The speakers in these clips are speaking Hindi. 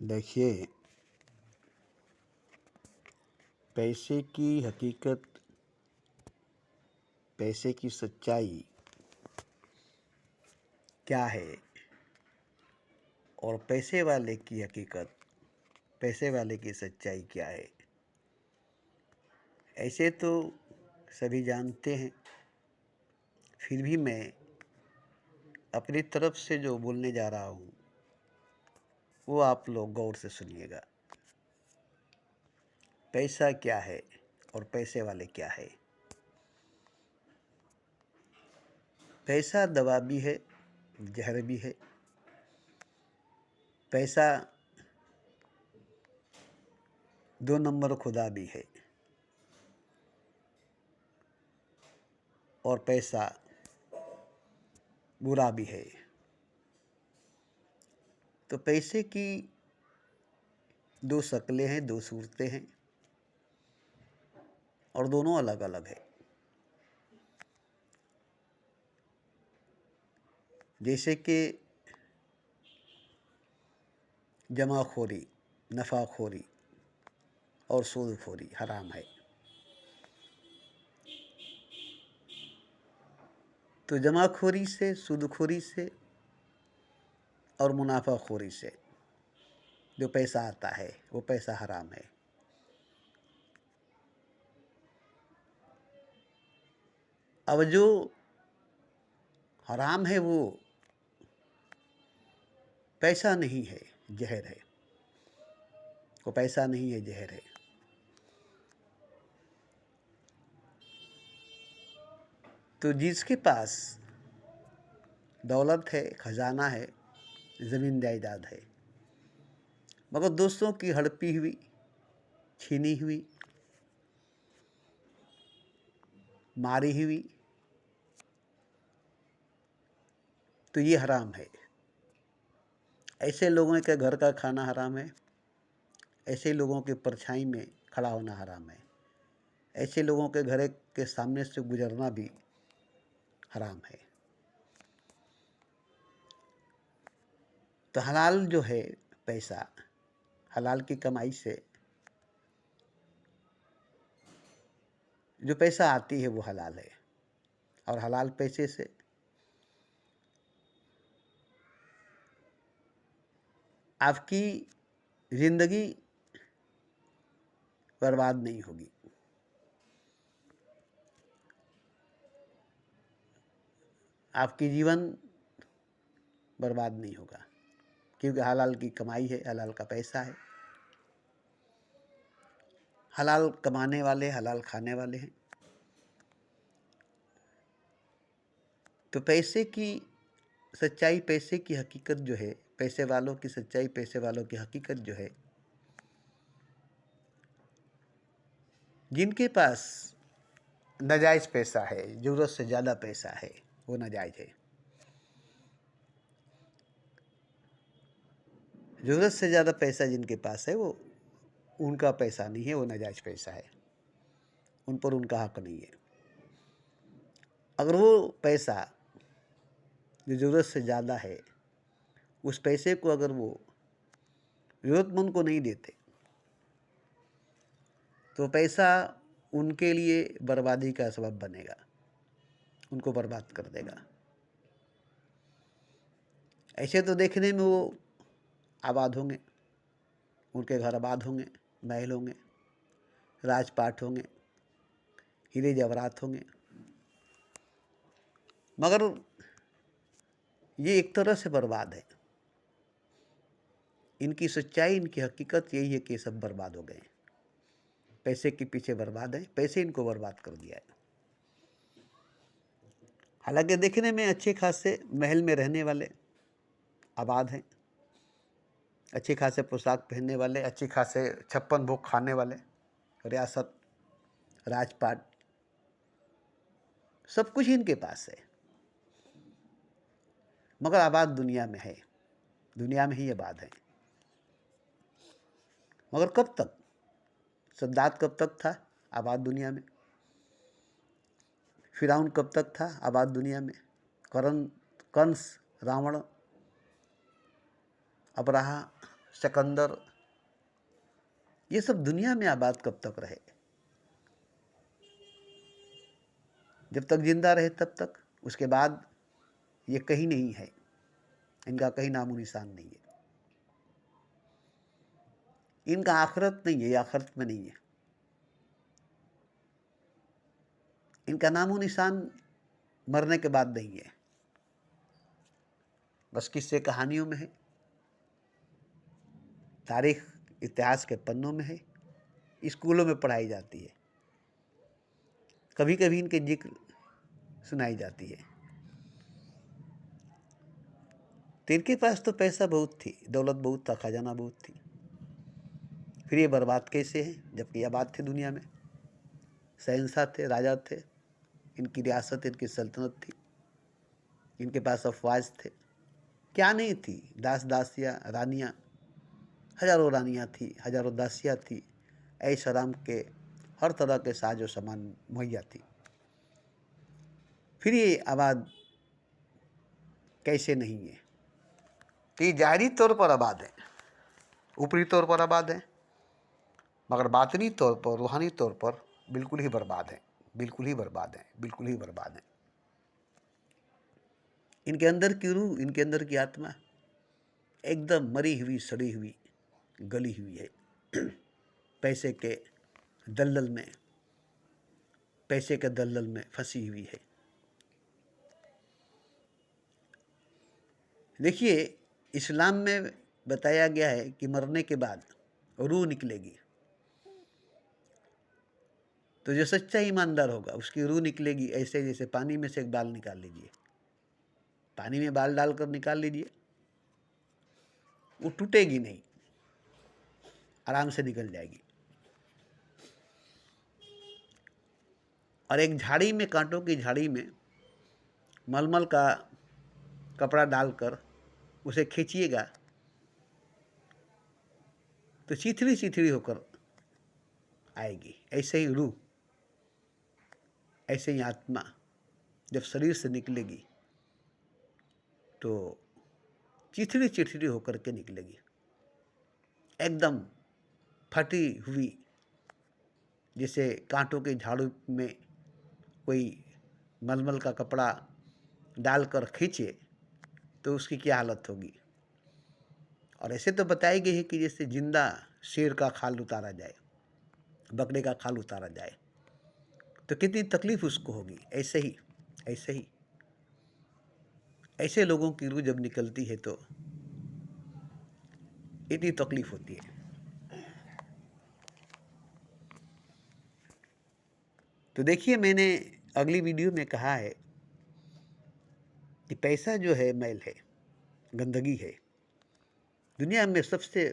देखिए, पैसे की हकीकत, पैसे की सच्चाई क्या है और पैसे वाले की हकीकत, पैसे वाले की सच्चाई क्या है, ऐसे तो सभी जानते हैं। फिर भी मैं अपनी तरफ से जो बोलने जा रहा हूँ वो आप लोग गौर से सुनिएगा। पैसा क्या है और पैसे वाले क्या है। पैसा दवा भी है, जहर भी है। पैसा 2 नंबर खुदा भी है और पैसा बुरा भी है। तो पैसे की 2 शक्लें हैं, 2 सूरतें हैं और दोनों अलग अलग है। जैसे कि जमाखोरी, नफ़ाखोरी और सूदखोरी हराम है। तो जमाखोरी से, सूदखोरी से और मुनाफाखोरी से जो पैसा आता है वो पैसा हराम है। अब जो हराम है वो पैसा नहीं है, जहर है। वो पैसा नहीं है, जहर है। तो जिसके पास दौलत है, खजाना है, ज़मीन जायदाद है, मगर दोस्तों की हड़पी हुई, छीनी हुई, मारी हुई, तो ये हराम है। ऐसे लोगों के घर का खाना हराम है। ऐसे लोगों के परछाई में खड़ा होना हराम है। ऐसे लोगों के घर के सामने से गुजरना भी हराम है। तो हलाल जो है पैसा, हलाल की कमाई से जो पैसा आती है वो हलाल है। और हलाल पैसे से आपकी ज़िंदगी बर्बाद नहीं होगी। आपकी जीवन बर्बाद नहीं होगा, क्योंकि हलाल की कमाई है, हलाल का पैसा है। हलाल कमाने वाले हलाल खाने वाले हैं। तो पैसे की सच्चाई, पैसे की हकीकत जो है, पैसे वालों की सच्चाई, पैसे वालों की हकीकत जो है, जिनके पास नाजायज़ पैसा है, ज़रूरत से ज़्यादा पैसा है, वो नाजायज़ है। ज़रूरत से ज़्यादा पैसा जिनके पास है वो उनका पैसा नहीं है, वो नाजायज़ पैसा है। उन पर उनका हक नहीं है। अगर वो पैसा जो ज़रूरत से ज़्यादा है, उस पैसे को अगर वो ज़रूरतमंद को नहीं देते तो पैसा उनके लिए बर्बादी का सबब बनेगा, उनको बर्बाद कर देगा। ऐसे तो देखने में वो आबाद होंगे, उनके घर आबाद होंगे, महल होंगे, राजपाट होंगे, हीरे जवाहरात होंगे, मगर ये एक तरह से बर्बाद है। इनकी सच्चाई, इनकी हकीकत यही है कि सब बर्बाद हो गए। पैसे के पीछे बर्बाद है, पैसे इनको बर्बाद कर दिया है। हालांकि देखने में अच्छे खासे महल में रहने वाले आबाद हैं, अच्छे खासे पोशाक पहनने वाले, अच्छे खासे 56 भोग खाने वाले, रियासत, राजपाट, सब कुछ इनके पास है, मगर आबाद दुनिया में है, दुनिया में ही आबाद है। मगर कब तक? सद्दात कब तक था आबाद दुनिया में? फिरौन कब तक था आबाद दुनिया में? कंस, रावण, अब्राहा, सिकंदर, ये सब दुनिया में आबाद कब तक रहे? जब तक जिंदा रहे तब तक, उसके बाद ये कहीं नहीं है, इनका कहीं नामो निशान नहीं है। इनका आखिरत नहीं है, ये आखिरत में नहीं है। इनका नामो निशान मरने के बाद नहीं है, बस किस्से कहानियों में है, तारीख इतिहास के पन्नों में है, स्कूलों में पढ़ाई जाती है, कभी कभी इनके जिक्र सुनाई जाती है। तो इनके पास तो पैसा बहुत थी, दौलत बहुत था, खजाना बहुत थी, फिर ये बर्बाद कैसे हैं जबकि आबाद थे दुनिया में? शहंशाह थे, राजा थे, इनकी रियासत, इनकी सल्तनत थी, इनके पास अफवाज थे, क्या नहीं थी? दास दासियाँ, रानियाँ, हजारों रानियाँ थी, हजारों दासियाँ थी, ऐश आराम के हर तरह के साजो सामान मुहैया थी। फिर ये आबाद कैसे नहीं है? तो ये जाहिरी तौर पर आबाद है, ऊपरी तौर पर आबाद है, मगर बातनी तौर पर, रूहानी तौर पर बिल्कुल ही बर्बाद है, बिल्कुल ही बर्बाद है, बिल्कुल ही बर्बाद है। इनके अंदर की रूह, इनके अंदर की आत्मा एकदम मरी हुई, सड़ी हुई, गली हुई है। पैसे के दलदल में, पैसे के दलदल में फंसी हुई है। देखिए, इस्लाम में बताया गया है कि मरने के बाद रूह निकलेगी, तो जो सच्चा ईमानदार होगा उसकी रूह निकलेगी ऐसे जैसे पानी में से एक बाल निकाल लीजिए, पानी में बाल डालकर निकाल लीजिए, वो टूटेगी नहीं, आराम से निकल जाएगी। और एक झाड़ी में, कांटों की झाड़ी में मलमल का कपड़ा डालकर उसे खींचिएगा तो चिथड़ी चिथड़ी होकर आएगी। ऐसे ही रूह, ऐसे ही आत्मा जब शरीर से निकलेगी तो चिथड़ी चिथड़ी होकर के निकलेगी, एकदम फटी हुई, जैसे कांटों के झाड़ू में कोई मलमल का कपड़ा डालकर खींचे तो उसकी क्या हालत होगी। और ऐसे तो बताई गई है कि जैसे जिंदा शेर का खाल उतारा जाए, बकरे का खाल उतारा जाए तो कितनी तकलीफ उसको होगी। ऐसे ही ऐसे लोगों की रूह जब निकलती है तो इतनी तकलीफ होती है। तो देखिए, मैंने अगली वीडियो में कहा है कि पैसा जो है मैल है, गंदगी है। दुनिया में सबसे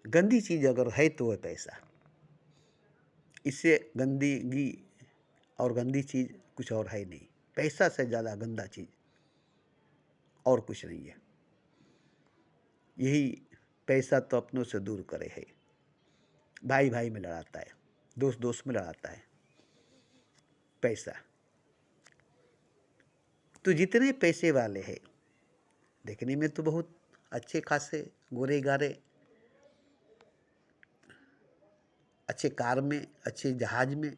गंदी चीज़ अगर है तो है पैसा। इससे गंदगी और गंदी चीज़ कुछ और है नहीं। पैसा से ज़्यादा गंदा चीज़ और कुछ नहीं है। यही पैसा तो अपनों से दूर करे है, भाई भाई में लड़ाता है, दोस्त दोस्त में लड़ाता है पैसा। तो जितने पैसे वाले हैं, देखने में तो बहुत अच्छे खासे, गोरे गारे, अच्छे कार में, अच्छे जहाज में,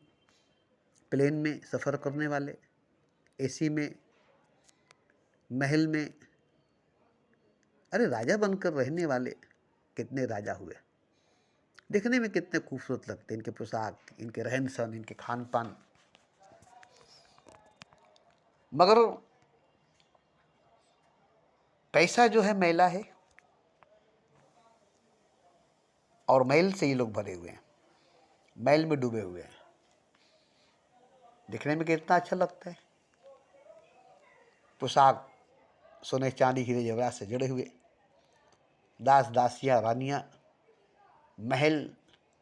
प्लेन में सफ़र करने वाले, एसी में, महल में, अरे राजा बनकर रहने वाले कितने राजा हुए। देखने में कितने खूबसूरत लगते, इनके पोशाक, इनके रहन सहन, इनके खान पान। मगर पैसा जो है मैला है, और मैल से ये लोग भरे हुए हैं, मैल में डूबे हुए हैं। दिखने में कितना अच्छा लगता है, पोशाक सोने चांदी हीरे जवाहरात से जड़े हुए, दास दासियाँ, रानियाँ, महल,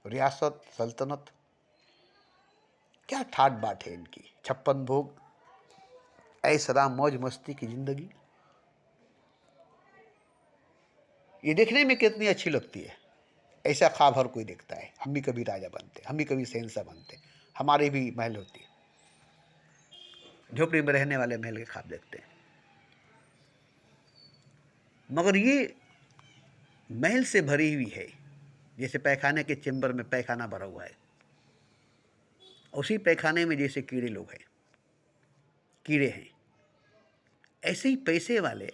रियासत, सल्तनत, क्या ठाट बाट है इनकी, 56 भोग, ऐश आराम, मौज मस्ती की जिंदगी। ये देखने में कितनी अच्छी लगती है। ऐसा ख्वाब हर कोई देखता है, हम भी कभी राजा बनते, हम भी कभी शहंशाह बनते, हमारे भी महल होती। झोपड़ी में रहने वाले महल के ख्वाब देखते हैं। मगर ये मैल से भरी हुई है, जैसे पैखाने के चेंबर में पैखाना भरा हुआ है, उसी पैखाने में जैसे कीड़े लोग हैं, कीड़े हैं, ऐसे ही पैसे वाले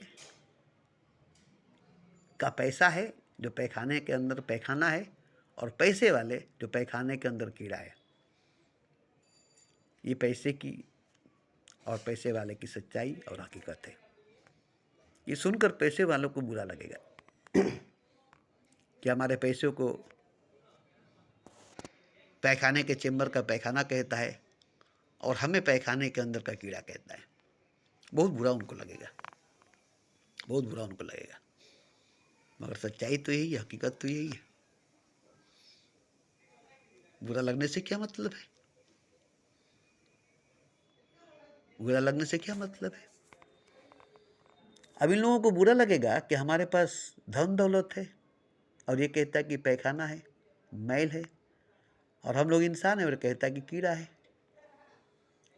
का पैसा है जो पैखाने के अंदर पैखाना है, और पैसे वाले जो पैखाने के अंदर कीड़ा है। ये पैसे की और पैसे वाले की सच्चाई और हकीकत है। ये सुनकर पैसे वालों को बुरा लगेगा कि हमारे पैसों को पैखाने के चेंबर का पैखाना कहता है और हमें पैखाने के अंदर का कीड़ा कहता है। बहुत बुरा उनको लगेगा, बहुत बुरा उनको लगेगा। मगर सच्चाई तो यही है, हकीकत तो यही है। बुरा लगने से क्या मतलब है? बुरा लगने से क्या मतलब है? अब इन लोगों को बुरा लगेगा कि हमारे पास धन दौलत है और ये कहता है कि पैखाना है, मैल है, और हम लोग इंसान है और कहता है कि कीड़ा है।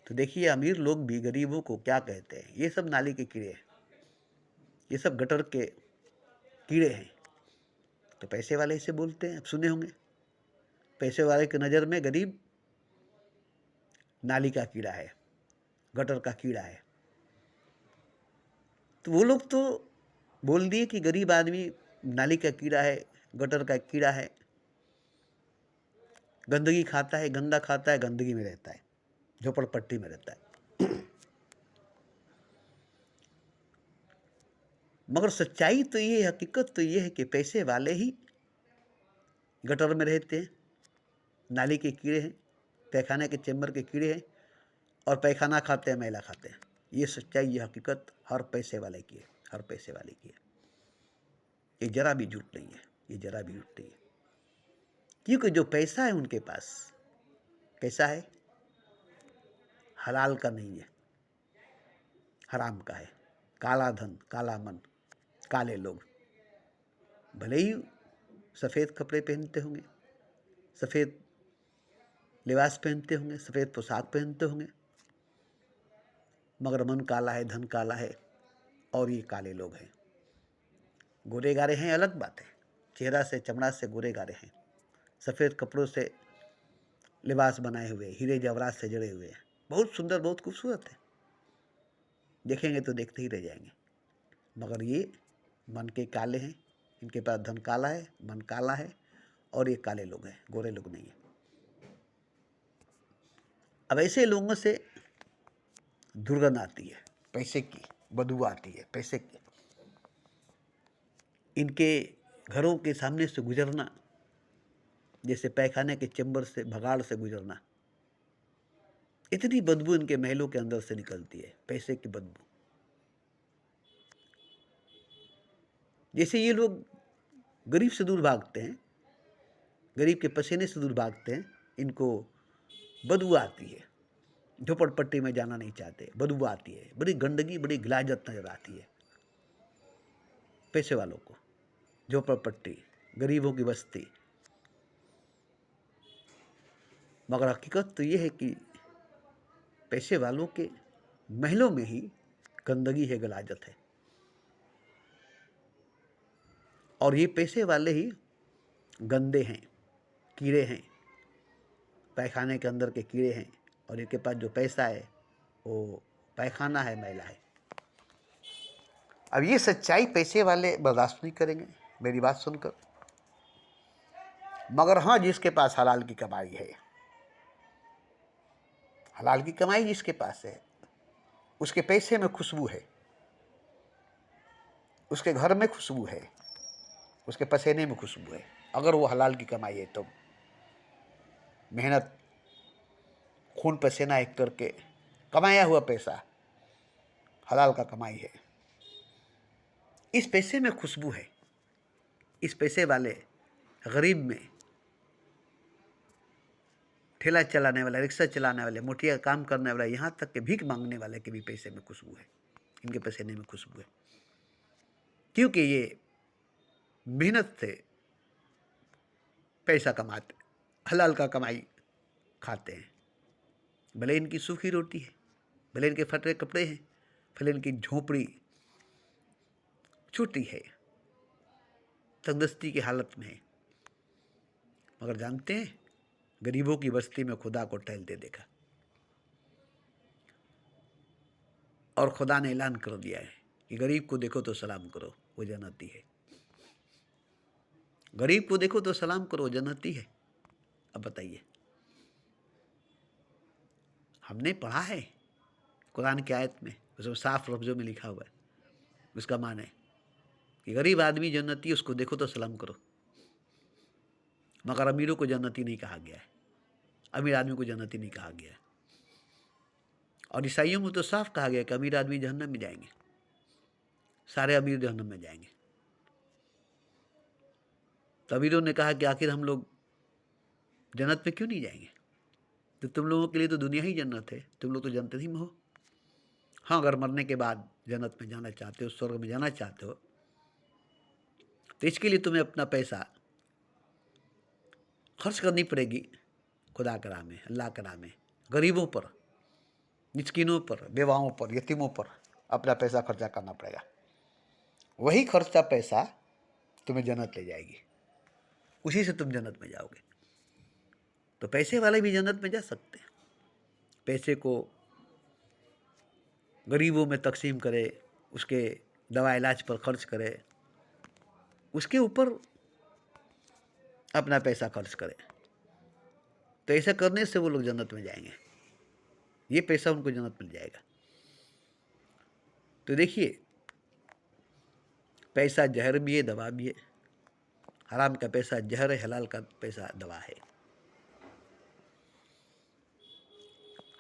तो देखिए, अमीर लोग भी गरीबों को क्या कहते हैं? ये सब नाली के कीड़े हैं, ये सब गटर के कीड़े हैं। तो पैसे वाले इसे बोलते हैं, अब सुने होंगे। पैसे वाले की नज़र में गरीब नाली का कीड़ा है, गटर का कीड़ा है। तो वो लोग तो बोल दिए कि गरीब आदमी नाली का कीड़ा है, गटर का कीड़ा है, गंदगी खाता है, गंदा खाता है, गंदगी में रहता है, झोपड़पट्टी में रहता है। मगर सच्चाई तो ये है, हकीकत तो ये है कि पैसे वाले ही गटर में रहते हैं, नाली के कीड़े हैं, पैखाने के चेंबर के कीड़े हैं, और पैखाना खाते हैं, मैला खाते हैं। ये सच्चाई, ये हकीकत हर पैसे वाले की है, हर पैसे वाले की है। ये जरा भी झूठ नहीं है, ये जरा भी झूठ नहीं है। क्योंकि जो पैसा है उनके पास कैसा है? हलाल का नहीं है, हराम का है। काला धन, काला मन, काले लोग। भले ही सफ़ेद कपड़े पहनते होंगे, सफ़ेद लिबास पहनते होंगे, सफ़ेद पोशाक पहनते होंगे, मगर मन काला है, धन काला है, और ये काले लोग हैं। गोरे गारे हैं अलग बात है, चेहरा से चमड़ा से गोरे गारे हैं, सफ़ेद कपड़ों से लिबास बनाए हुए, हीरे जवाहरात से जड़े हुए हैं, बहुत सुंदर, बहुत खूबसूरत है। देखेंगे तो देखते ही रह जाएंगे। मगर ये मन के काले हैं, इनके पास धन काला है, मन काला है, और ये काले लोग हैं, गोरे लोग नहीं हैं। अब ऐसे लोगों से दुर्गंध आती है, पैसे की बदबू आती है, पैसे की। इनके घरों के सामने से गुजरना जैसे पैखाने के चेंबर से, भगाड़ से गुजरना, इतनी बदबू इनके महलों के अंदर से निकलती है, पैसे की बदबू। जैसे ये लोग गरीब से दूर भागते हैं, गरीब के पसीने से दूर भागते हैं, इनको बदबू आती है, झोपड़पट्टी में जाना नहीं चाहते, बदबू आती है, बड़ी गंदगी, बड़ी गिलाजत नजर आती है पैसे वालों को। झोपड़पट्टी, गरीबों की बस्ती। मगर हकीकत तो ये है कि पैसे वालों के महलों में ही गंदगी है, गलाजत है, और ये पैसे वाले ही गंदे हैं, कीड़े हैं, पैखाने के अंदर के कीड़े हैं, और इनके पास जो पैसा है वो पैखाना है, मैला है। अब ये सच्चाई पैसे वाले बर्दाश्त नहीं करेंगे मेरी बात सुनकर। मगर हाँ, जिसके पास हलाल की कमाई है, हलाल की कमाई जिसके पास है, उसके पैसे में खुशबू है, उसके घर में खुशबू है, उसके पसीने में खुशबू है। अगर वो हलाल की कमाई है तो मेहनत, खून पसीना एक करके कमाया हुआ पैसा हलाल का कमाई है, इस पैसे में खुशबू है। इस पैसे वाले गरीब में, ठेला चलाने वाला, रिक्शा चलाने वाले, मोटिया काम करने वाला, यहाँ तक कि भीख मांगने वाले के भी पैसे में खुशबू है, इनके पसीने में खुशबू है। क्योंकि ये मेहनत से पैसा कमाते, हलाल का कमाई खाते हैं। भले इनकी सूखी रोटी है, भले इनके फटे कपड़े हैं, भले इनकी झोपड़ी छोटी है, तंगदस्ती की हालत में है, मगर जानते हैं गरीबों की बस्ती में खुदा को टहलते देखा, और खुदा ने ऐलान कर दिया है कि गरीब को देखो तो सलाम करो, वो जन्नती है। गरीब को देखो तो सलाम करो, जन्नती है। अब बताइए, हमने पढ़ा है कुरान की आयत में, उसमें साफ लफ्जों में लिखा हुआ है, उसका मान है कि गरीब आदमी जन्नती, उसको देखो तो सलाम करो। मगर अमीरों को जन्नती नहीं कहा गया है, अमीर आदमी को जन्नती नहीं कहा गया है। और ईसाइयों में तो साफ कहा गया कि अमीर आदमी जहन्नम में जाएंगे, सारे अमीर जहन्नम में जाएंगे। तो अमीरों ने कहा कि आखिर हम लोग जन्नत में क्यों नहीं जाएंगे, तो तुम लोगों के लिए तो दुनिया ही जन्नत है, तुम लोग तो जन्नत ही में हो। हाँ, अगर मरने के बाद जन्नत में जाना चाहते हो, स्वर्ग में जाना चाहते हो, तो इसके लिए तुम्हें अपना पैसा खर्च करनी पड़ेगी खुदा के राह में, अल्लाह के राह में, गरीबों पर, मिस्किनों पर, बेवाओं पर, यतीमों पर अपना पैसा खर्चा करना पड़ेगा। वही खर्चा पैसा तुम्हें जन्नत ले जाएगी, उसी से तुम जन्नत में जाओगे। तो पैसे वाले भी जन्नत में जा सकते हैं, पैसे को गरीबों में तकसीम करे, उसके दवा इलाज पर खर्च करे, उसके ऊपर अपना पैसा खर्च करे। तो ऐसा करने से वो लोग जन्नत में जाएंगे, ये पैसा उनको जन्नत मिल जाएगा। तो देखिए, पैसा जहर भी है, दवा भी है। हराम का पैसा जहर है, हलाल का पैसा दवा है।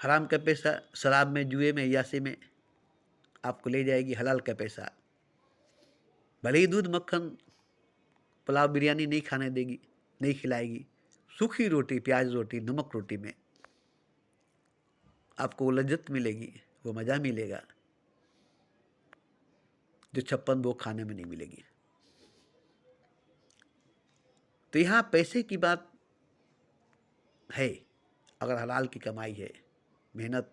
हराम का पैसा शराब में, जुए में, यासी में आपको ले जाएगी। हलाल का पैसा भले ही दूध, मक्खन, पुलाव, बिरयानी नहीं खाने देगी, नहीं खिलाएगी, सूखी रोटी, प्याज रोटी, नमक रोटी में आपको वो लज्जत मिलेगी, वो मज़ा मिलेगा जो 56 भोग खाने में नहीं मिलेगी। तो यहाँ पैसे की बात है। अगर हलाल की कमाई है, मेहनत,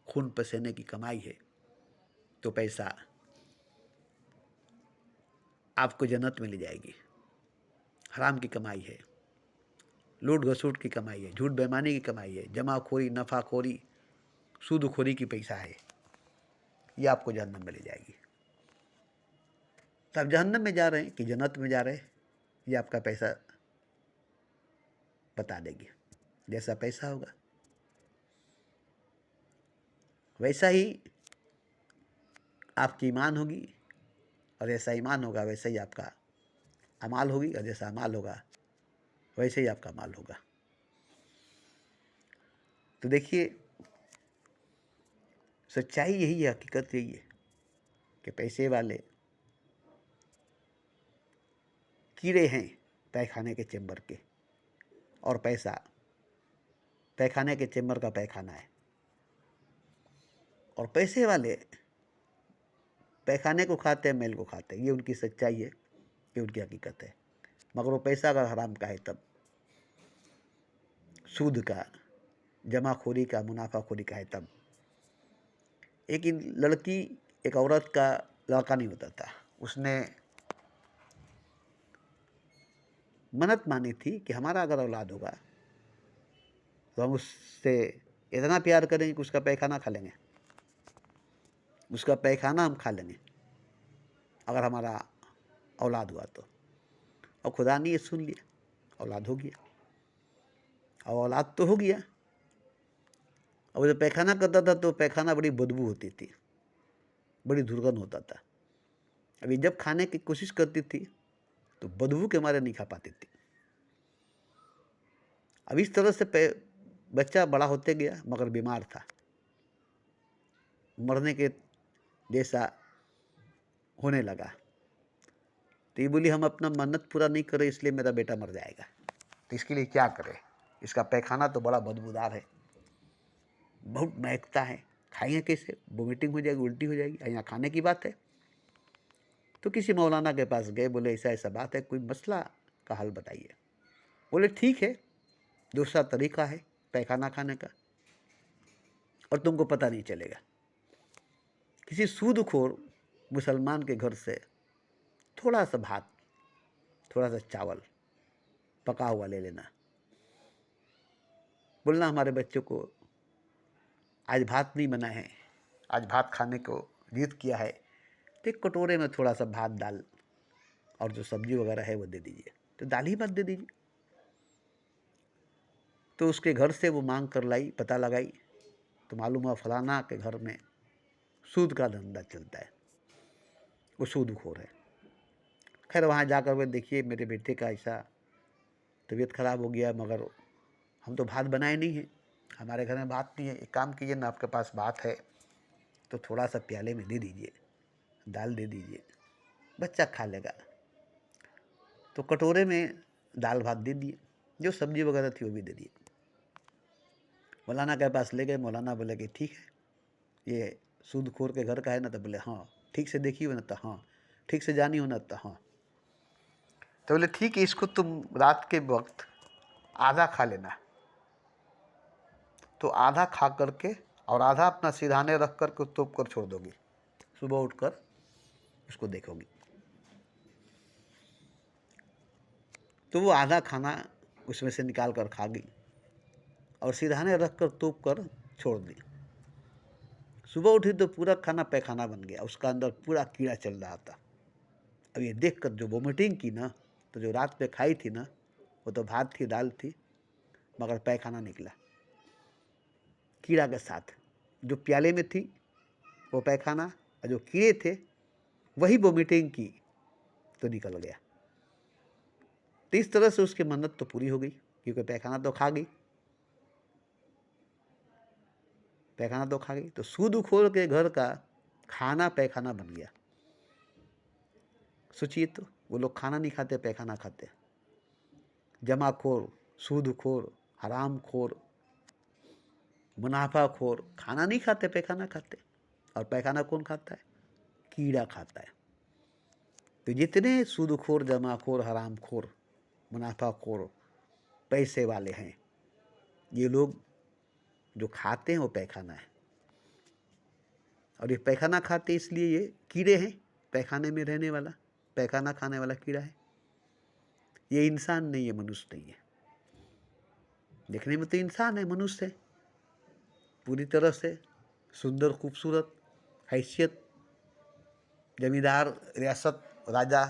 खून पसीने की कमाई है, तो पैसा आपको जन्नत में ले जाएगी। हराम की कमाई है, लूट घसूट की कमाई है, झूठ बेईमानी की कमाई है, जमाखोरी, नफाखोरी, सूदखोरी की पैसा है, ये आपको जहन्नम में ले जाएगी। तो आप जहन्नम में जा रहे हैं कि जन्नत में जा रहे हैं, ये आपका पैसा बता देगी। जैसा पैसा होगा वैसा ही आपकी ईमान होगी, और जैसा ईमान होगा वैसा ही आपका अमाल होगी, और जैसा अमाल होगा वैसे ही आपका माल होगा। तो देखिए, सच्चाई यही है, हकीकत यही है कि पैसे वाले कीड़े हैं पैखाने के चेम्बर के, और पैसा पैखाने के चेम्बर का पैखाना है। और पैसे वाले पैखाने को खाते हैं, मेल को खाते हैं। ये उनकी सच्चाई है, ये उनकी हकीकत है। मगर वो पैसा अगर हराम का है, तब सूद का, जमाखोरी का, मुनाफाखोरी का है, तब एक लड़की, एक औरत का लड़का नहीं होता था, उसने मन्नत मानी थी कि हमारा अगर औलाद होगा तो हम उससे इतना प्यार करेंगे कि उसका पैखाना खा लेंगे, उसका पैखाना हम खा लेंगे अगर हमारा औलाद हुआ तो। और खुदा ने ये सुन लिया, औलाद हो गया। और औलाद तो हो गया, और जब पैखाना करता था तो पैखाना बड़ी बदबू होती थी, बड़ी दुर्गंध होता था। अभी जब खाने की कोशिश करती थी तो बदबू के मारे नहीं खा पाती थी। अब इस तरह से बच्चा बड़ा होते गया, मगर बीमार था, मरने के जैसा होने लगा। तो ये बोली, हम अपना मन्नत पूरा नहीं करे, इसलिए मेरा बेटा मर जाएगा, तो इसके लिए क्या करें? इसका पैखाना तो बड़ा बदबूदार है, बहुत महकता है, खाएंगे कैसे? वोमिटिंग हो जाएगी, उल्टी हो जाएगी, यहाँ खाने की बात है। तो किसी मौलाना के पास गए, बोले ऐसा ऐसा बात है, कोई मसला का हल बताइए। बोले ठीक है, दूसरा तरीका है पैखाना खाने का, और तुमको पता नहीं चलेगा। किसी सूदखोर मुसलमान के घर से थोड़ा सा भात, थोड़ा सा चावल पका हुआ ले लेना। बोलना हमारे बच्चों को आज भात नहीं बना है, आज भात खाने को जिद किया है, तो एक कटोरे में थोड़ा सा भात दाल और जो सब्जी वगैरह है वो दे दीजिए। तो दाल ही मत दे दीजिए। तो उसके घर से वो मांग कर लाई, पता लगाई, तो मालूम हुआ फलाना के घर में सूद का धंधा चलता है, वो सूदखोर है। खैर वहाँ जाकर वे देखिए मेरे बेटे का ऐसा तबीयत खराब हो गया, मगर हम तो भात बनाए नहीं हैं, हमारे घर में भात नहीं है। एक काम कीजिए ना, आपके पास भात है तो थोड़ा सा प्याले में दे दीजिए, दाल दे दीजिए, बच्चा खा लेगा। तो कटोरे में दाल भात दे दिए, जो सब्जी वगैरह थी वो भी दे दिए। मौलाना के पास ले गए। मौलाना बोले कि ठीक है, ये सूदखोर के घर का है ना? तो बोले हाँ। ठीक से देखी हो ना? तो हाँ। ठीक से जानी हो ना? तो हाँ। तो बोले ठीक है, इसको तुम रात के वक्त आधा खा लेना। तो आधा खा करके और आधा अपना सिरहाने रख करके तोप कर छोड़ दोगी, सुबह उठकर उसको देखोगी। तो वो आधा खाना उसमें से निकाल कर खा गई और सिरहाने रख कर तोप कर छोड़ दी। सुबह उठी तो पूरा खाना पैखाना बन गया, उसका अंदर पूरा कीड़ा चल रहा था। अब ये देख कर जो वोमिटिंग की ना, तो जो रात में खाई थी ना, वो तो भात थी, दाल थी, मगर पैखाना निकला कीड़ा के साथ। जो प्याले में थी वो पैखाना, और जो कीड़े थे वही वोमिटिंग की तो निकल गया। तो इस तरह से उसकी मन्नत तो पूरी हो गई, क्योंकि पैखाना तो खा गई, पैखाना तो खा गई। तो सूदखोर के घर का खाना पैखाना बन गया। सोचिए तो, वो लोग खाना नहीं खाते, पैखाना खाते। जमाखोर, सूदखोर, हरामखोर, मुनाफाखोर खाना नहीं खाते, पैखाना खाते। और पैखाना कौन खाता है? कीड़ा खाता है। तो जितने सूदखोर, जमाखोर, हरामखोर, मुनाफाखोर, पैसे वाले हैं, ये लोग जो खाते हैं वो पैखाना है। और ये पैखाना खाते इसलिए ये कीड़े हैं, पैखाने में रहने वाला, पैखाना खाने वाला कीड़ा है। ये इंसान नहीं है, मनुष्य नहीं है। देखने में तो इंसान है, मनुष्य है, पूरी तरह से सुंदर, खूबसूरत, हैसियत, जमींदार, रियासत, राजा,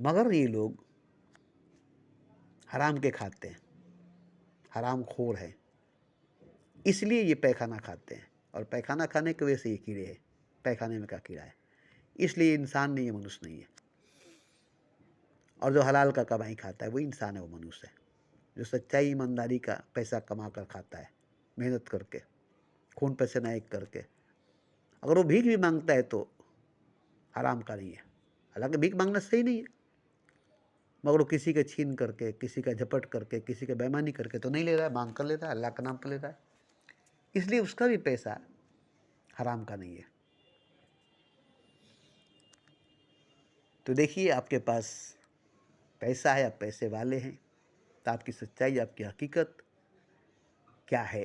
मगर ये लोग हराम के खाते हैं, हराम खोर है, इसलिए ये पैखाना खाते हैं। और पैखाना खाने की वजह से ये कीड़े हैं, पैखाने में का कीड़ा है, इसलिए इंसान नहीं है, मनुष्य नहीं है। और जो हलाल का कमाई खाता है वो इंसान है, वो मनुष्य है। जो सच्चाई ईमानदारी का पैसा कमा कर खाता है, मेहनत करके, खून पसीना एक करके, अगर वो भीख भी मांगता है तो हराम का नहीं है। हालांकि भीख मांगना सही नहीं है, मगर वो किसी के छीन करके, किसी का झपट करके, किसी का बेईमानी करके तो नहीं ले रहा है, मांग कर ले रहा है, अल्लाह का नाम पर ले रहा है, इसलिए उसका भी पैसा हराम का नहीं है। तो देखिए, आपके पास पैसा है, आप पैसे वाले हैं, तो आपकी सच्चाई, आपकी हकीकत क्या है?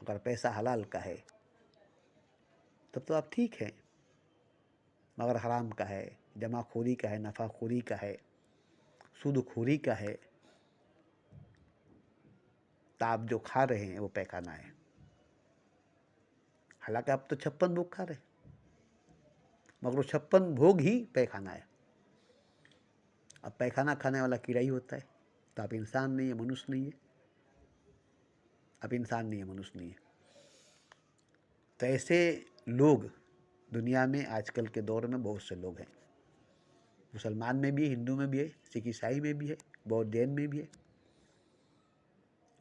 अगर पैसा हलाल का है तब तो आप ठीक हैं, मगर हराम का है, जमाखोरी का है, नफ़ाखोरी का है, सूदखोरी का है, तो आप जो खा रहे हैं वो पैखाना है। हालांकि आप तो 56 भोग खा रहे हैं, मगर वो 56 भोग ही पैखाना है। अब पैखाना खाने वाला कीड़ा ही होता है, तो आप इंसान नहीं है, मनुष्य नहीं है। आप इंसान नहीं है, मनुष्य नहीं है। तो ऐसे लोग दुनिया में आजकल के दौर में बहुत से लोग हैं। मुसलमान में भी है, हिंदू में भी है, सिख ईसाई में भी है, बौद्ध जैन में भी है।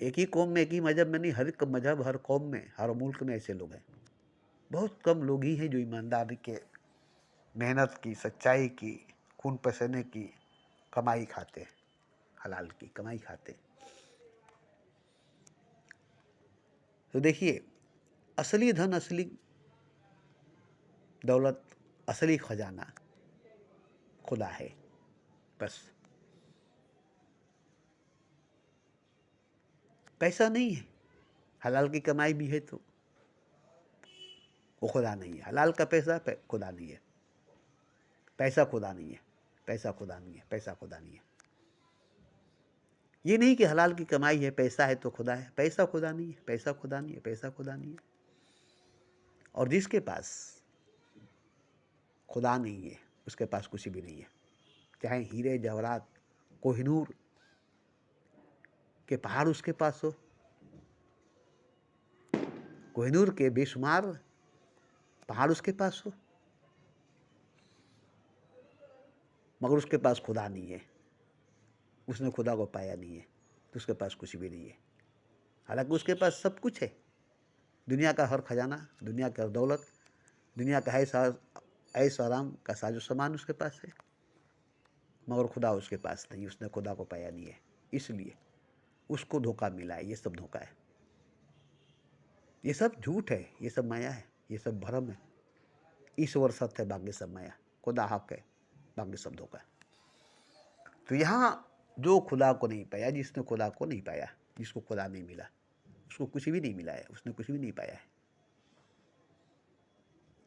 एक ही कौम में, एक ही मजहब में नहीं, हर मजहब, हर कौम में, हर मुल्क में ऐसे लोग हैं। बहुत कम लोग ही हैं जो ईमानदारी के, मेहनत की, सच्चाई की, खून पसीने की कमाई खाते हैं, हलाल की कमाई खाते हैं। तो देखिए, असली धन, असली दौलत, असली खजाना खुदा है, बस। पैसा नहीं है, हलाल की कमाई भी है तो वो खुदा नहीं है। हलाल का पैसा खुदा नहीं है, पैसा खुदा नहीं है। पैसा खुदा नहीं है, पैसा खुदा नहीं है। ये नहीं कि हलाल की कमाई है, पैसा है तो खुदा है। पैसा खुदा नहीं है, पैसा खुदा नहीं है, पैसा खुदा नहीं है। और जिसके पास खुदा नहीं है उसके पास कुछ भी नहीं है। चाहे हीरे जवाहरात कोहिनूर के पहाड़ उसके पास हो, कोहिनूर के बेशुमार पहाड़ उसके पास हो, मगर उसके पास खुदा नहीं है, उसने खुदा को पाया नहीं है, तो उसके पास कुछ भी नहीं है। हालांकि उसके पास सब कुछ है, दुनिया का हर खजाना, दुनिया की हर दौलत, दुनिया का ऐश आराम का साजो सामान उसके पास है, मगर खुदा उसके पास नहीं, उसने खुदा को पाया नहीं है। इसलिए उसको धोखा मिला है। ये सब धोखा है, ये सब झूठ है, ये सब माया है, ये सब भ्रम है। ईश्वर सत्य है, बाकी सब माया। खुदा हक है, बाकी सब धोखा है। तो यहाँ जो खुदा को नहीं पाया, जिसने खुदा को नहीं पाया, जिसको खुदा नहीं मिला, उसको कुछ भी नहीं मिला है, उसने कुछ भी नहीं पाया है।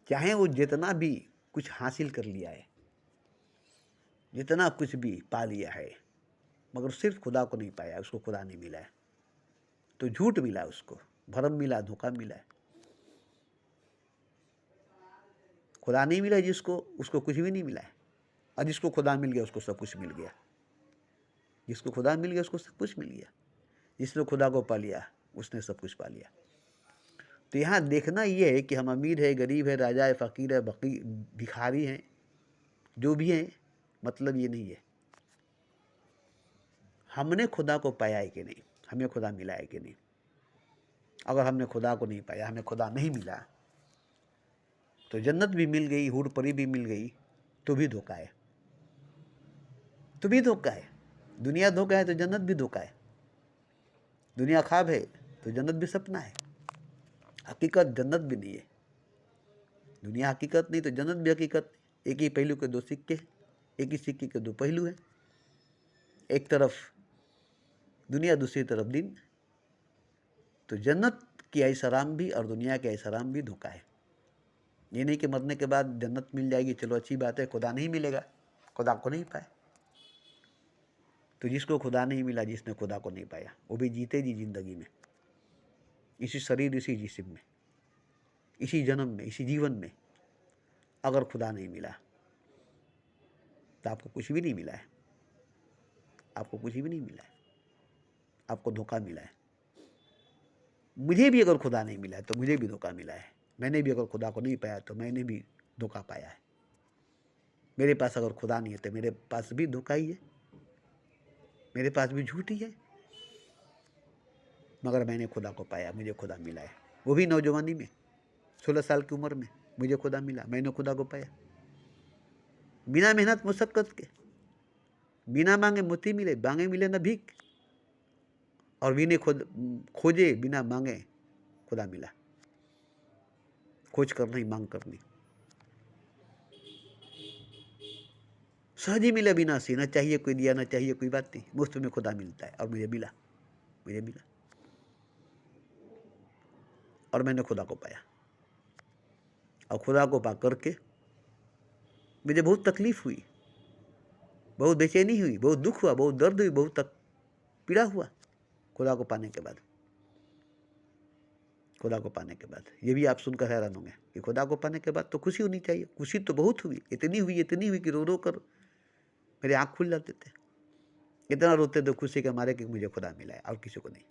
चाहे वो जितना भी कुछ हासिल कर लिया है, जितना कुछ भी पा लिया है, मगर सिर्फ खुदा को नहीं पाया, उसको खुदा नहीं मिला है। तो झूठ मिला, उसको भ्रम मिला, धोखा मिला है। खुदा नहीं मिला जिसको, उसको कुछ भी नहीं मिला है। और जिसको खुदा मिल गया उसको सब कुछ मिल गया। जिसको खुदा मिल गया उसको सब कुछ मिल गया। जिसने खुदा को पा लिया उसने सब कुछ पा लिया। तो यहाँ देखना ये है कि हम अमीर है, गरीब है, राजा है, फ़कीर है, भिखारी हैं, जो भी हैं, मतलब ये नहीं है हमने खुदा को पाया है कि नहीं, हमें खुदा मिला है कि नहीं। अगर हमने खुदा को नहीं पाया, हमें खुदा नहीं मिला, तो जन्नत भी मिल गई, हूर परी भी मिल गई, तो भी धोखा है, तो भी धोखा है। दुनिया धोखा है तो जन्नत भी धोखा है। दुनिया ख्वाब है तो जन्नत भी सपना है। हकीकत जन्नत भी नहीं है। दुनिया हकीकत नहीं तो जन्नत भी हकीकत। एक ही पहलू के दो सिक्के, एक ही सिक्के के दो पहलू हैं। एक तरफ दुनिया, दूसरी तरफ दिन। तो जन्नत की ऐशआराम भी और दुनिया की ऐशआराम भी धोखा है। ये नहीं कि मरने के बाद जन्नत मिल जाएगी, चलो अच्छी बात है, खुदा नहीं मिलेगा, खुदा को नहीं पाए। तो जिसको खुदा नहीं मिला, जिसने खुदा को नहीं पाया, वो भी जीते जी जिंदगी में, इसी शरीर, इसी जिस्म में, इसी जन्म में, इसी जीवन में अगर खुदा नहीं मिला तो आपको कुछ भी नहीं मिला है। आपको कुछ भी नहीं मिला है, आपको धोखा मिला है। मुझे भी अगर खुदा नहीं मिला है तो मुझे भी धोखा मिला है। मैंने भी अगर खुदा को नहीं पाया तो मैंने भी धोखा पाया है। मेरे पास अगर खुदा नहीं है तो मेरे पास भी धोखा ही है, मेरे पास भी झूठ ही है। मगर मैंने खुदा को पाया, मुझे खुदा मिला है। वो भी नौजवानी में, 16 साल की उम्र में मुझे खुदा मिला, मैंने खुदा को पाया। बिना मेहनत मुशक्कत के, बिना मांगे मोती मिले, मांगे मिले न भीख। और बिना खोजे, बिना मांगे खुदा मिला। खोज करनी, मांग करनी, सहज ही मिला, बिना से, न चाहिए कोई दिया, न चाहिए कोई बात नहीं, मुफ्त में खुदा मिलता है। और मुझे मिला, मुझे मिला, और मैंने खुदा को पाया। और खुदा को पा करके मुझे बहुत तकलीफ हुई, बहुत बेचैनी हुई, बहुत दुख हुआ, बहुत दर्द हुई, बहुत पीड़ा हुआ खुदा को पाने के बाद। खुदा को पाने के बाद ये भी आप सुनकर हैरान होंगे कि खुदा को पाने के बाद तो खुशी होनी चाहिए। खुशी तो बहुत हुई, इतनी हुई कि रो रो कर मेरे आँख खुल जाते थे। इतना रोते थे खुशी के मारे कि मुझे खुदा मिला है और किसी को नहीं।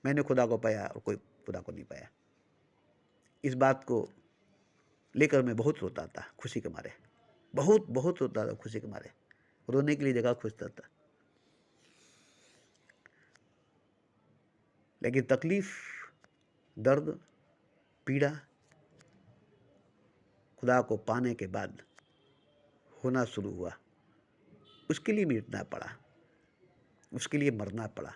मैंने खुदा को पाया और कोई खुदा को नहीं पाया। इस बात को लेकर मैं बहुत रोता था खुशी के मारे, बहुत बहुत रोता था खुशी के मारे। रोने के लिए जगह खोजता था। लेकिन तकलीफ, दर्द, पीड़ा खुदा को पाने के बाद होना शुरू हुआ। उसके लिए मिटना पड़ा, उसके लिए मरना पड़ा।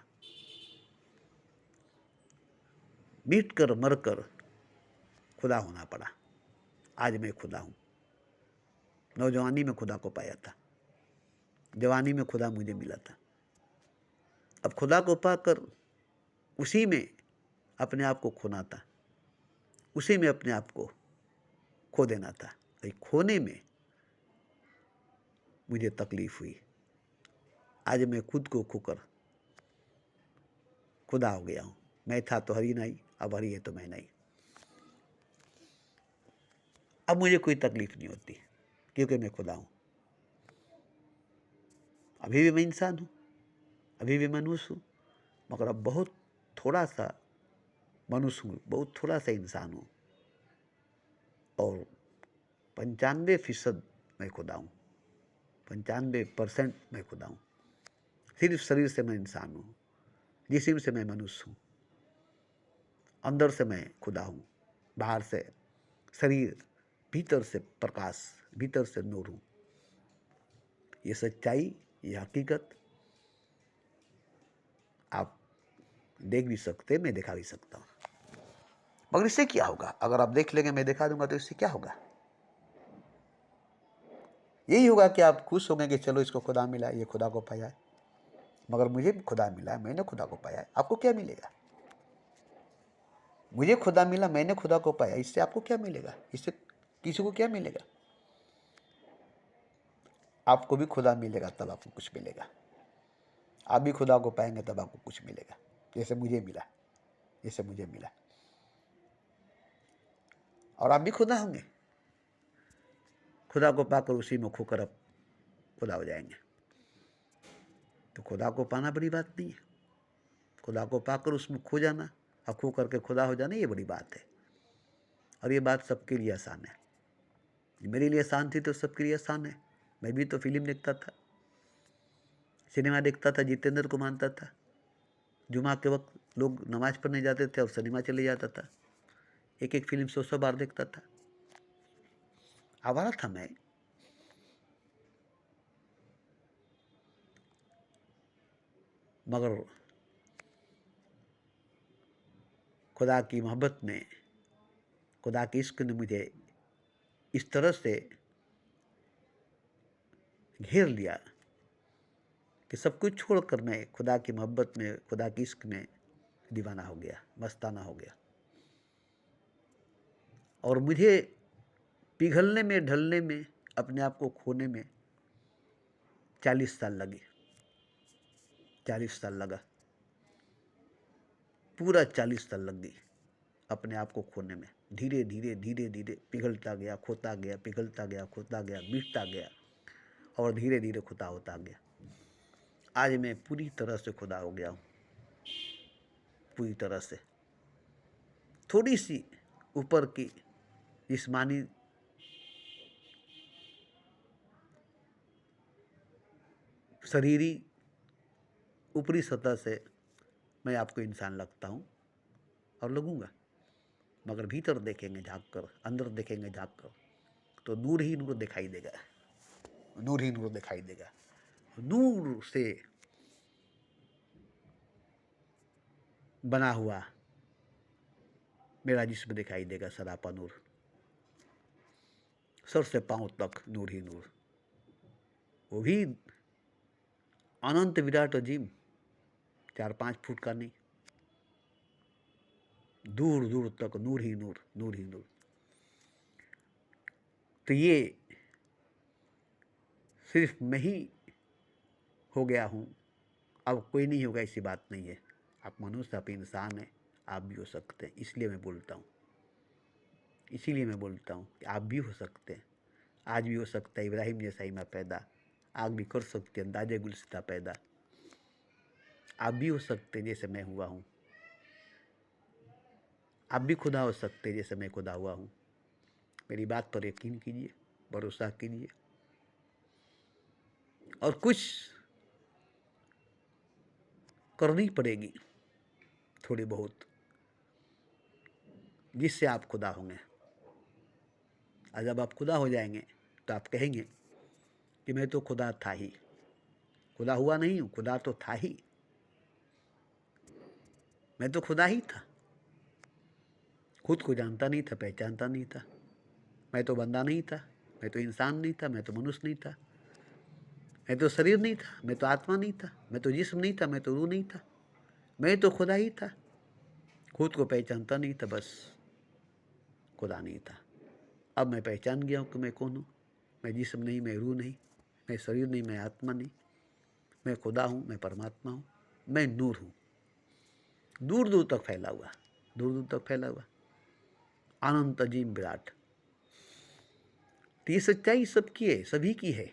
मिट कर मर कर खुदा होना पड़ा। आज मैं खुदा हूँ। नौजवानी में खुदा को पाया था, जवानी में खुदा मुझे मिला था। अब खुदा को पाकर उसी में अपने आप को खोना था, उसी में अपने आप को खो देना था। खोने में मुझे तकलीफ हुई। आज मैं खुद को खोकर खुदा हो गया हूँ। मैं था तो हरि नहीं, अब हरि है तो मैं नहीं। अब मुझे कोई तकलीफ नहीं होती क्योंकि मैं खुदा हूँ। अभी भी मैं इंसान हूँ, अभी भी मनुष्य हूँ, मगर अब बहुत थोड़ा सा मनुष्य हूँ, बहुत थोड़ा सा इंसान हूँ, और 95% मैं खुदा हूँ, 95% मैं खुदा हूँ। सिर्फ शरीर से मैं इंसान हूँ, जिस्म से मैं मनुष्य हूँ, अंदर से मैं खुदा हूँ, बाहर से शरीर, भीतर से प्रकाश, भीतर से नूर हूँ। ये सच्चाई, ये हकीकत आप देख भी सकते, मैं दिखा भी सकता हूँ। मगर इससे क्या होगा? अगर आप देख लेंगे, मैं दिखा दूंगा, तो इससे क्या होगा? यही होगा कि आप खुश होंगे कि चलो इसको खुदा मिला, ये खुदा को पाया है। मगर मुझे भी खुदा मिला, मैंने खुदा को पाया है, आपको क्या मिलेगा? मुझे खुदा मिला, मैंने खुदा को पाया, इससे आपको क्या मिलेगा? इससे किसी को क्या मिलेगा? आपको भी खुदा मिलेगा तब आपको कुछ मिलेगा। आप भी खुदा को पाएंगे तब आपको कुछ मिलेगा, जैसे मुझे मिला, जैसे मुझे मिला। और आप भी खुदा होंगे, खुदा को पाकर उसी में खोकर अब खुदा हो जाएंगे। तो खुदा को पाना बड़ी बात नहीं है, खुदा को पाकर उसमें खो जाना और खो करके खुदा हो जाना, ये बड़ी बात है। और ये बात सबके लिए आसान है। मेरे लिए आसान थी तो सबके लिए आसान है। मैं भी तो फिल्म देखता था, सिनेमा देखता था, जितेंद्र को मानता था। जुमा के वक्त लोग नमाज पढ़ने जाते थे और सिनेमा चले जाता था, एक एक फिल्म 100 बार देखता था। आवारा था मैं। मगर खुदा की मोहब्बत ने, खुदा के इश्क ने मुझे इस तरह से घेर लिया कि सब कुछ छोड़कर मैं खुदा की मोहब्बत में, खुदा के इश्क में दीवाना हो गया, मस्ताना हो गया। और मुझे पिघलने में, ढलने में, अपने आप को खोने में 40 साल लगे। 40 साल लगा, पूरा 40 साल लग गई अपने आप को खोने में। धीरे धीरे धीरे धीरे पिघलता गया, खोता गया, पिघलता गया, खोता गया, मिटता गया, और धीरे धीरे खुदा होता गया। आज मैं पूरी तरह से खुदा हो गया हूँ, पूरी तरह से। थोड़ी सी ऊपर की जिस्मानी शरीरी ऊपरी सतह से मैं आपको इंसान लगता हूँ और लगूंगा, मगर भीतर देखेंगे झाँक कर, अंदर देखेंगे झाँक कर, तो नूर ही नूर दिखाई देगा, नूर ही नूर दिखाई देगा। नूर से बना हुआ मेरा जिस्म दिखाई देगा, सरापा नूर, सर से पांव तक नूर ही नूर। वो भी अनंत विराट अजीम, 4-5 फुट का नहीं, दूर दूर तक नूर ही नूर, नूर ही नूर। तो ये सिर्फ मैं ही हो गया हूँ, अब कोई नहीं होगा, ऐसी बात नहीं है। आप मनुष्य, आप इंसान हैं, आप भी हो सकते हैं। इसलिए मैं बोलता हूँ, इसीलिए मैं बोलता हूँ कि आप भी हो सकते हैं। आज भी हो सकता है इब्राहिम जैसा ईमान पैदा, आग भी कर सकते हैं अंदाजे गुलसिता पैदा। आप भी हो सकते हैं जैसे मैं हुआ हूँ, आप भी खुदा हो सकते हैं जैसे मैं खुदा हुआ हूँ। मेरी बात पर यकीन कीजिए, भरोसा कीजिए, और कुछ करनी पड़ेगी थोड़ी बहुत, जिससे आप खुदा होंगे। और जब आप खुदा हो जाएंगे तो आप कहेंगे कि मैं तो खुदा था ही, खुदा हुआ नहीं हूँ, खुदा तो था ही, मैं तो खुदा ही था। खुद को जानता नहीं था, पहचानता नहीं था। मैं तो बंदा नहीं था, मैं तो इंसान नहीं था, मैं तो मनुष्य नहीं था, मैं तो शरीर नहीं था, मैं तो आत्मा नहीं था, मैं तो जिस्म नहीं था, मैं तो रूह नहीं था, मैं तो खुदा ही था। खुद को पहचानता नहीं था, बस खुदा नहीं था। अब मैं पहचान गया हूँ कि मैं कौन हूँ। मैं जिस्म नहीं, मैं रूह नहीं, मैं शरीर नहीं, मैं आत्मा नहीं, मैं खुदा हूँ, मैं परमात्मा हूँ, मैं नूर हूँ, दूर दूर तक फैला हुआ, दूर दूर तक फैला हुआ, अनंत अजीम विराट। तो ये सच्चाई सबकी है, सभी की है।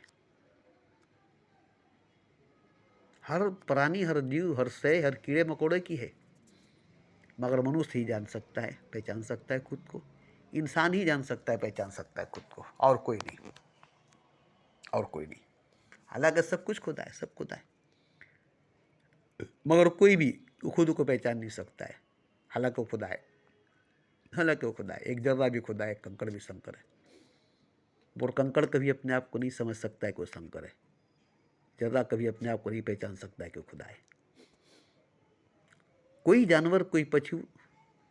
हर प्राणी, हर जीव, हर शय, हर कीड़े मकोड़े की है, मगर मनुष्य ही जान सकता है, पहचान सकता है खुद को। इंसान ही जान सकता है, पहचान सकता है खुद को, और कोई नहीं, और कोई नहीं। हालांकि सब कुछ खुदा है, सब खुदा है, मगर कोई भी खुद को पहचान नहीं सकता है। हालांकि वो खुदा है, हालांकि वो खुदा है। एक जर्रा भी खुदा है, कंकड़ भी शंकर है। और कंकड़ कभी अपने आप को नहीं समझ सकता है कि वो शंकर है। जर्रा कभी अपने आप को नहीं पहचान सकता है कि वो खुदा है। कोई जानवर, कोई पशु,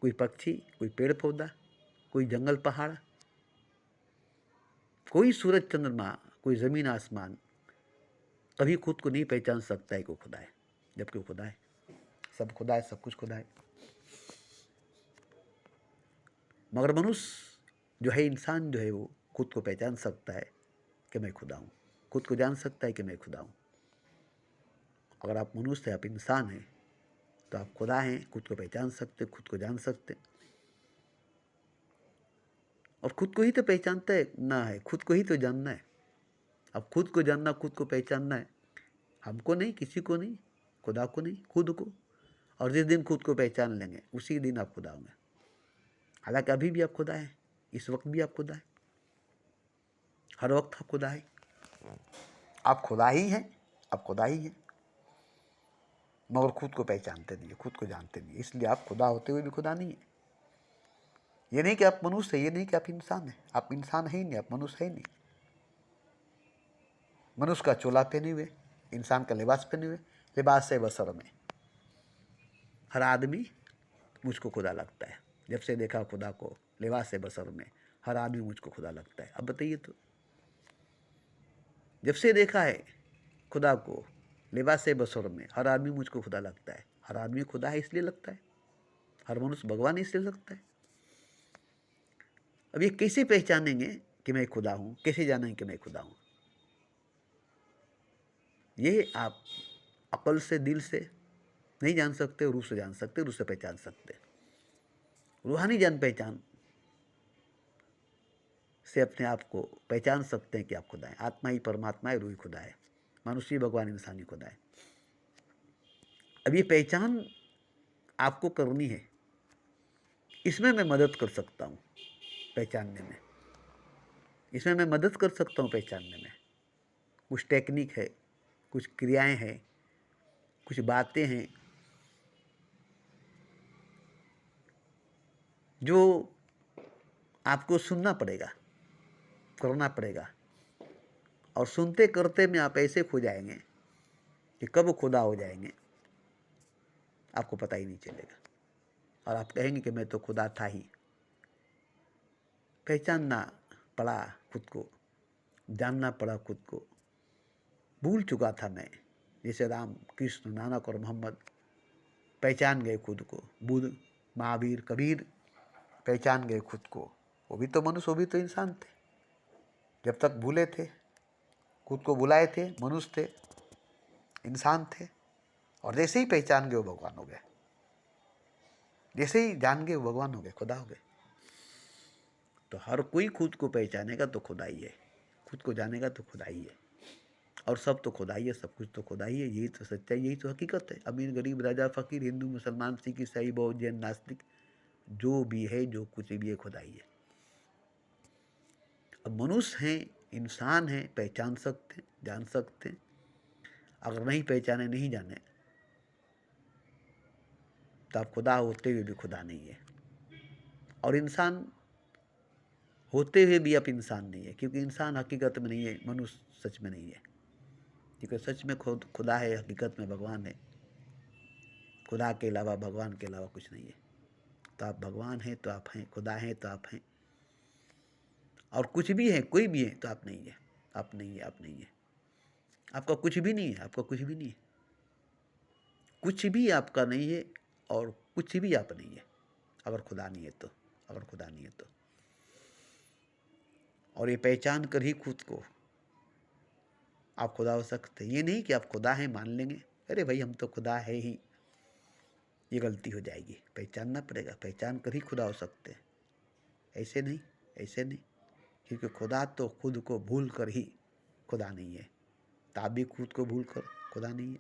कोई पक्षी, कोई पेड़ पौधा, कोई जंगल पहाड़, कोई सूरज चंद्रमा, कोई जमीन आसमान कभी खुद को नहीं पहचान सकता है कि वो खुदा है, जबकि वो खुदा है। सब खुदा है, सब कुछ खुदा है। मगर मनुष्य जो है, इंसान जो है, वो खुद को पहचान सकता है कि मैं खुदा हूँ, खुद को जान सकता है कि मैं खुदा हूँ। अगर आप मनुष्य हैं, आप इंसान हैं, तो आप खुदा हैं, खुद को पहचान सकते, खुद को जान सकते। और खुद को ही तो पहचानता है ना है, खुद को ही तो जानना है। अब खुद को जानना, खुद को पहचानना है, हमको नहीं, किसी को नहीं, खुदा को नहीं, खुद को। और जिस दिन खुद को पहचान लेंगे, उसी दिन आप खुदा होंगे। हालांकि अभी भी आप खुदा हैं, इस वक्त भी आप खुदा हैं, हर वक्त आप खुदा है। आप खुदा ही हैं, आप खुदा ही हैं, मगर खुद को पहचानते नहीं, खुद को जानते नहीं। इसलिए आप खुदा होते हुए भी खुदा नहीं है। ये नहीं कि आप मनुष्य है, ये नहीं कि आप इंसान हैं। आप इंसान है ही नहीं, आप मनुष्य है ही नहीं। मनुष्य का चोला पहने हुए, इंसान का लिबास पहने हुए, लिबास है बसर में। हर आदमी मुझको खुदा लगता है। जब से देखा खुदा को लिबास है बसर में, हर आदमी मुझको खुदा लगता है। अब बताइए तो, जब से देखा है खुदा को लिबास है बसर में, हर आदमी मुझको खुदा लगता है। हर आदमी खुदा है इसलिए लगता है, हर मनुष्य भगवान इसलिए लगता है। अब ये कैसे पहचानेंगे कि मैं खुदा हूँ, कैसे जानेंगे कि मैं खुदा हूँ? ये आप अकल से, दिल से नहीं जान सकते, रूह से जान सकते, रूह से पहचान सकते। रूहानी जान पहचान से अपने आप को पहचान सकते हैं कि आप खुदा है। आत्मा ही परमात्मा है, रूह ही खुदा है, मनुष्य ही भगवान, इंसान ही खुदा है। अब ये पहचान आपको करनी है, इसमें मैं मदद कर सकता हूँ पहचानने में, इसमें मैं मदद कर सकता हूँ पहचानने में। कुछ टेक्निक है, कुछ क्रियाएं हैं, कुछ बातें हैं जो आपको सुनना पड़ेगा, करना पड़ेगा। और सुनते करते में आप ऐसे खो जाएंगे कि कब खुदा हो जाएंगे आपको पता ही नहीं चलेगा। और आप कहेंगे कि मैं तो खुदा था ही। पहचानना पड़ा खुद को, जानना पड़ा खुद को। भूल चुका था मैं, जैसे राम, कृष्ण, नानक और मोहम्मद पहचान गए खुद को। बुद्ध, महावीर, कबीर पहचान गए खुद को। वो भी तो मनुष्य, वो भी तो इंसान थे। जब तक भूले थे, खुद को बुलाए थे, मनुष्य थे, इंसान थे। और जैसे ही पहचान गए वो भगवान हो गए, जैसे ही जान गए वो भगवान हो गए, खुदा हो गए। तो हर कोई खुद को पहचानेगा तो खुदा ही है, खुद को जानेगा तो खुदा ही है। और सब तो खुदा ही है, सब कुछ तो खुदा ही है। यही तो सच्चाई, यही तो हकीकत है। अमीर, गरीब, राजा, फकीर, हिंदू, मुसलमान, सिख, ईसाई, बौद्ध, जैन, नास्तिक, जो भी है, जो कुछ भी है, खुदा ही है। अब मनुष्य हैं, इंसान हैं, पहचान सकते, जान सकते। अगर नहीं पहचाने, नहीं जाने, तो आप खुदा होते हुए भी खुदा नहीं है। और इंसान होते हुए भी आप इंसान नहीं है, क्योंकि इंसान हकीकत में नहीं है, मनुष्य सच में नहीं है। क्योंकि सच में खुदा है, हकीकत में भगवान है। खुदा के अलावा, भगवान के अलावा कुछ नहीं है। तो आप भगवान हैं तो आप हैं, खुदा हैं तो आप हैं। और कुछ भी है, कोई भी है तो आप नहीं है, आप नहीं है, आप नहीं है। आपका कुछ भी नहीं है, आपका कुछ भी नहीं है, कुछ भी आपका नहीं है, और कुछ भी आप नहीं है, अगर खुदा नहीं है तो, अगर खुदा नहीं है तो। और ये पहचान कर ही खुद को आप खुदा हो सकते हैं। ये नहीं कि आप खुदा हैं मान लेंगे, अरे भाई हम तो खुदा है ही, ये गलती हो जाएगी। पहचानना पड़ेगा, पहचान कर ही खुदा हो सकते हैं। ऐसे नहीं, ऐसे नहीं, क्योंकि खुदा तो खुद को भूल कर ही खुदा नहीं है। आप भी खुद को भूल कर खुदा नहीं है।